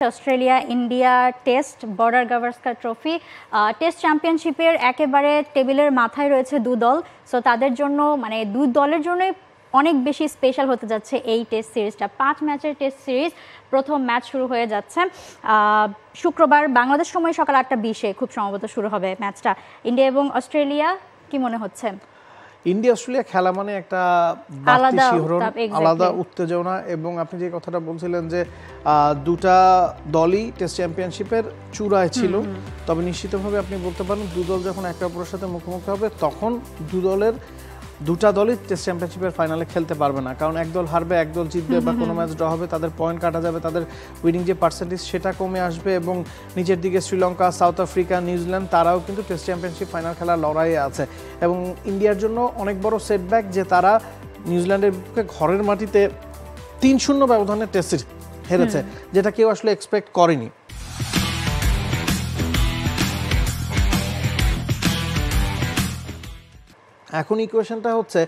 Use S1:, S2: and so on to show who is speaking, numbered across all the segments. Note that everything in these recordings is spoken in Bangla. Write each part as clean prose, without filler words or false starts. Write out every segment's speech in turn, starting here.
S1: Australia India test border Gavaskar trophy test চ্যাম্পিয়নশিপের একেবারে টেবিলের মাথায় রয়েছে দু দল। সো তাদের জন্য মানে দুই দলের জন্যই অনেক বেশি স্পেশাল হতে যাচ্ছে এই টেস্ট সিরিজটা। 5 ম্যাচের টেস্ট সিরিজ, প্রথম ম্যাচ শুরু হয়ে যাচ্ছে শুক্রবার বাংলাদেশ সময় সকাল 8:20-এ খুব সম্ভবত শুরু হবে ম্যাচটা। ইন্ডিয়া এবং অস্ট্রেলিয়া, কি মনে হচ্ছে?
S2: ইন্ডিয়া অস্ট্রেলিয়া খেলা মানে একটা বাড়তি শিহরণ, আলাদা উত্তেজনা, এবং আপনি যে কথাটা বলছিলেন যে দুটা দলই টেস্ট চ্যাম্পিয়নশিপের চূড়ায় ছিল, তবে নিশ্চিতভাবে আপনি বলতে পারেন দু দল যখন একে অপরের সাথে মুখোমুখি হবে তখন দুটা দলই টেস্ট চ্যাম্পিয়নশিপের ফাইনালে খেলতে পারবে না, কারণ এক দল হারবে এক দল জিতবে বা কোনো ম্যাচ ড্র হবে, তাদের পয়েন্ট কাটা যাবে, তাদের উইনিং যে পার্সেন্টেজ সেটা কমে আসবে, এবং নিচের দিকে শ্রীলঙ্কা, সাউথ আফ্রিকা, নিউজিল্যান্ড তারাও কিন্তু টেস্ট চ্যাম্পিয়নশিপ ফাইনাল খেলার লড়াইয়ে আছে। এবং ইন্ডিয়ার জন্য অনেক বড় সেটব্যাক যে তারা নিউজিল্যান্ডের বিপক্ষে ঘরের মাটিতে 3-0 ব্যবধানে টেস্ট হেরেছে, যেটা কেউ আসলে এক্সপেক্ট করেনি। এখন ইকুয়েশনটা হচ্ছে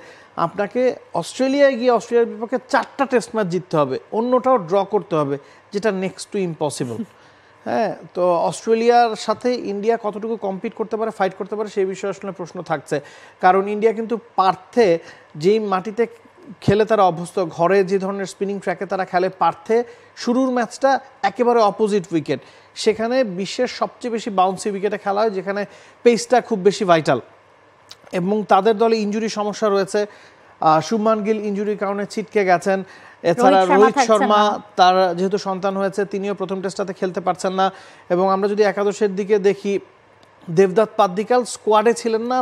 S2: আপনাকে অস্ট্রেলিয়ায় গিয়ে অস্ট্রেলিয়ার বিপক্ষে 4টা টেস্ট ম্যাচ জিততে হবে, অন্যটাও ড্র করতে হবে, যেটা নেক্সট টু ইম্পসিবল। হ্যাঁ, তো অস্ট্রেলিয়ার সাথে ইন্ডিয়া কতটুকু কম্পিট করতে পারে, ফাইট করতে পারে, সেই বিষয়ে আসলে প্রশ্ন থাকছে। কারণ ইন্ডিয়া কিন্তু পার্থে যেই মাটিতে খেলে তারা অভ্যস্ত, ঘরে যে ধরনের স্পিনিং ট্র্যাকে তারা খেলে, পার্থে শুরুর ম্যাচটা একেবারে অপোজিট উইকেট, সেখানে বিশ্বের সবচেয়ে বেশি বাউন্সি উইকেটে খেলা হয়, যেখানে পেসটা খুব বেশি ভাইটাল, এবং তাদের দলে ইনজুরি সমস্যা রয়েছে। শুভমান গিল ইনজুরির কারণে ছিটকে গেছেন, এছাড়া রোহিত শর্মা তার যেহেতু সন্তান হয়েছে তিনিও প্রথম টেস্টটাতে খেলতে পারছেন না, এবং আমরা যদি একাদশের দিকে দেখি দেবদত্ত পাদ্দিকাল স্কোয়াডে ছিলেন না,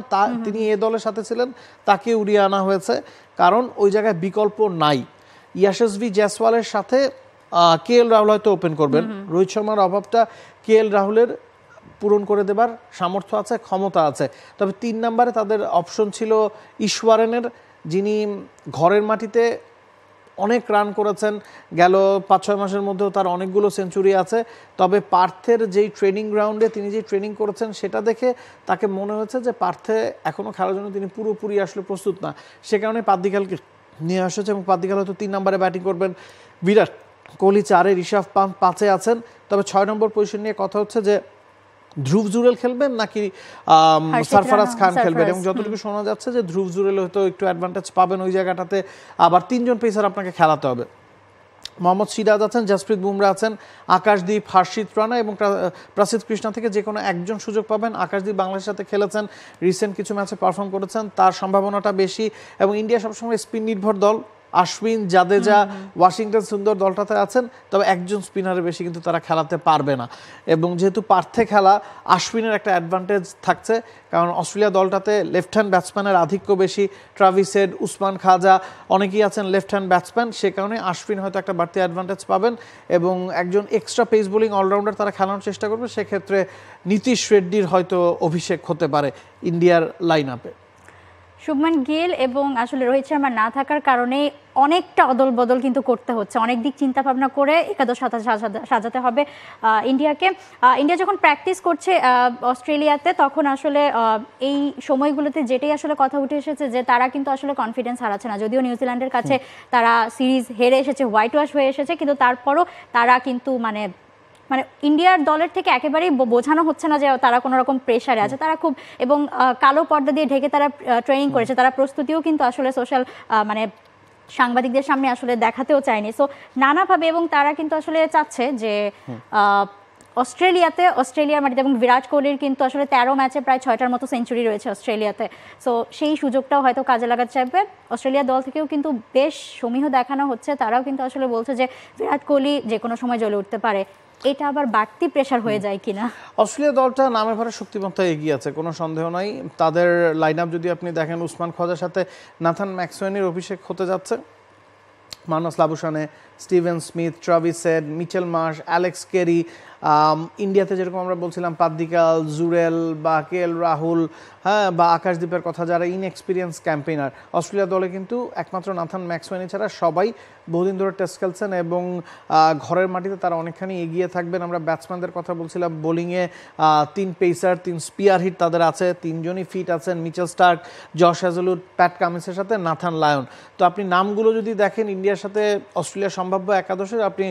S2: তিনি এ দলের সাথে ছিলেন, তাকে উড়িয়ে আনা হয়েছে, কারণ ওই জায়গায় বিকল্প নাই। ইয়াশস্বী জয়সওয়ালের সাথে KL রাহুল হয়তো ওপেন করবেন, রোহিত শর্মার অভাবটা KL রাহুলের পূরণ করে দেবার সামর্থ্য আছে, ক্ষমতা আছে। তবে 3 নম্বরে তাদের অপশন ছিল ঈশ্বরেনের, যিনি ঘরের মাটিতে অনেক রান করেছেন, গেল 5-6 মাসের মধ্যেও তার অনেকগুলো সেঞ্চুরি আছে। তবে পার্থের যেই ট্রেনিং গ্রাউন্ডে তিনি যে ট্রেনিং করেছেন সেটা দেখে তাকে মনে হয়েছে যে পার্থে এখনও খেলার জন্য তিনি পুরোপুরি আসলে প্রস্তুত না, সে কারণে পাদ্দিকালকে নিয়ে আসছে, এবং পাদ্দিকাল হয়তো 3 নম্বরে ব্যাটিং করবেন। বিরাট কোহলি 4-এ, ঋষভ পান্থ 5-এ আছেন। তবে 6 নম্বর পজিশন নিয়ে কথা হচ্ছে যে ধ্রুব জুরেল খেলবেন নাকি সরফরাজ খান খেলবেন, এবং যতটুকু শোনা যাচ্ছে যে ধ্রুব জুরেল হয়তো একটু অ্যাডভান্টেজ পাবেন ওই জায়গাটাতে। আবার 3 জন পেসার আপনাকে খেলাতে হবে, মোহাম্মদ সিরাজ আছেন, জসপ্রীত বুমরা আছেন, আকাশদীপ, হর্ষিত রানা এবং প্রসিদ্ধ কৃষ্ণা থেকে যে কোনো একজন সুযোগ পাবেন। আকাশদীপ বাংলাদেশের সাথে খেলেছেন, রিসেন্ট কিছু ম্যাচে পারফর্ম করেছেন, তার সম্ভাবনাটা বেশি। এবং ইন্ডিয়া সবসময় স্পিন নির্ভর দল, আশ্বিন, জাদেজা, ওয়াশিংটন সুন্দর দলটাতে আছেন, তবে একজন স্পিনারের বেশি কিন্তু তারা খেলাতে পারবে না। এবং যেহেতু পার্থে খেলা, আশ্বিনের একটা অ্যাডভান্টেজ থাকছে, কারণ অস্ট্রেলিয়া দলটাতে লেফট হ্যান্ড ব্যাটসম্যানের আধিক্য বেশি, ট্রাভিস হেড, উসমান খাজা অনেকেই আছেন লেফট হ্যান্ড ব্যাটসম্যান, সে কারণে আশ্বিন হয়তো একটা বাড়তি অ্যাডভান্টেজ পাবেন, এবং একজন এক্সট্রা পেস বোলিং অলরাউন্ডার তারা খেলানোর চেষ্টা করবে, সেক্ষেত্রে নীতিশ রেড্ডির হয়তো অভিষেক হতে পারে ইন্ডিয়ার লাইন আপে।
S1: শুভমান গিল এবং আসলে রোহিত শর্মা না থাকার কারণে অনেকটা অদল বদল কিন্তু করতে হচ্ছে, অনেক দিক চিন্তা ভাবনা করে একাদশ সাজাতে হবে ইন্ডিয়াকে। ইন্ডিয়া যখন প্র্যাকটিস করছে অস্ট্রেলিয়াতে, তখন আসলে এই সময়গুলোতে যেটাই আসলে কথা উঠে এসেছে যে তারা কিন্তু আসলে কনফিডেন্স হারাচ্ছে না, যদিও নিউজিল্যান্ডের কাছে তারা সিরিজ হেরে এসেছে, হোয়াইট ওয়াশ হয়ে এসেছে, কিন্তু তারপরও তারা কিন্তু মানে ইন্ডিয়ার দলের থেকে একেবারেই বোঝানো হচ্ছে না যে তারা কোনো রকম প্রেশারে আছে, তারা খুব এবং কালো পর্দা দিয়ে ঢেকে তারা ট্রেনিং করেছে, তারা প্রস্তুতিও কিন্তু আসলে সোশ্যাল মানে সাংবাদিকদের সামনে আসলে দেখাতেও চায়নি। সো নানাভাবে, এবং তারা কিন্তু আসলে চাচ্ছে যে অস্ট্রেলিয়ার মাটিতে, এবং বিরাট কোহলির কিন্তু আসলে 13 ম্যাচে প্রায় 6টার মতো সেঞ্চুরি রয়েছে অস্ট্রেলিয়াতে। সো সেই সুযোগটাও হয়তো কাজে লাগাতে চাইবে। অস্ট্রেলিয়া দল থেকেও কিন্তু বেশ সমীহ দেখানো হচ্ছে, তারাও কিন্তু আসলে বলছে যে বিরাট কোহলি যে কোনো সময় জ্বলে উঠতে পারে। এটা আবার বাড়তি প্রেশার হয়ে যায় কিনা?
S2: অস্ট্রেলিয়া দলটা নামের ভারে শক্তিমত্তায় এগিয়ে আছে, কোনো সন্দেহ নাই। তাদের লাইন আপ যদি আপনি দেখেন, উসমান খাজার সাথে নাথান ম্যাক্সওয়েনের অভিষেক হতে যাচ্ছে, Marnus Labuschagne, Steven Smith, Travis Head, Mitchell Marsh, Alex Carey. ইন্ডিয়াতে যেরকম আমরা বলছিলাম পাদ্দিকাল, জুরেল বা KL রাহুল, হ্যাঁ, বা আকাশদ্বীপের কথা, যারা ইনএক্সপিরিয়েন্স ক্যাম্পেইনার। অস্ট্রেলিয়া দলে কিন্তু একমাত্র নাথান ম্যাক্সওয়েনি ছাড়া সবাই বহুদিন ধরে টেস্ট খেলছেন, এবং ঘরের মাটিতে তারা অনেকখানি এগিয়ে থাকবেন। আমরা ব্যাটসম্যানদের কথা বলছিলাম, বোলিংয়ে 3 পেসার, 3 স্পিয়ার হিট তাদের আছে, 3 জনই ফিট আছেন, মিচেল স্টার্ক, জশ হ্যাজলউড, প্যাট কামিন্সের সাথে নাথান লায়ন। তো আপনি নামগুলো যদি দেখেন, ইন্ডিয়ার সাথে অস্ট্রেলিয়ার সম্ভাব্য একাদশের আপনি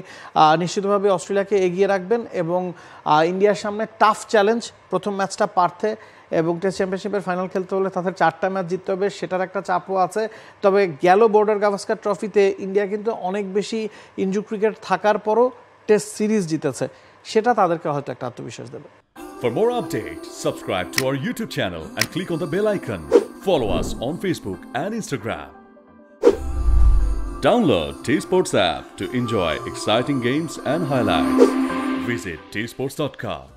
S2: নিশ্চিতভাবে অস্ট্রেলিয়াকে এগিয়ে রাখবেন এবং ইন্ডিয়ার সামনে টাফ চ্যালেঞ্জ। প্রথম ম্যাচটা পার্থে এবং টেস্ট চ্যাম্পিয়নশিপের ফাইনাল খেলতে হলে তাদের 4টা ম্যাচ জিততে হবে, সেটার একটা চাপও আছে। তবে গেল বর্ডার গাভাস্কার ট্রফিতে ইন্ডিয়া কিন্তু অনেক বেশি ইনজুরি ক্রিকেট থাকার পরও টেস্ট সিরিজ জিতেছে, সেটা তাদেরকে হয়তো একটা আত্মবিশ্বাস দেবে।
S3: For more updates, subscribe to our YouTube channel and click on the bell icon. Follow us on Facebook and Instagram. Download T-Sports app to enjoy exciting games and highlights. Visit tsports.com.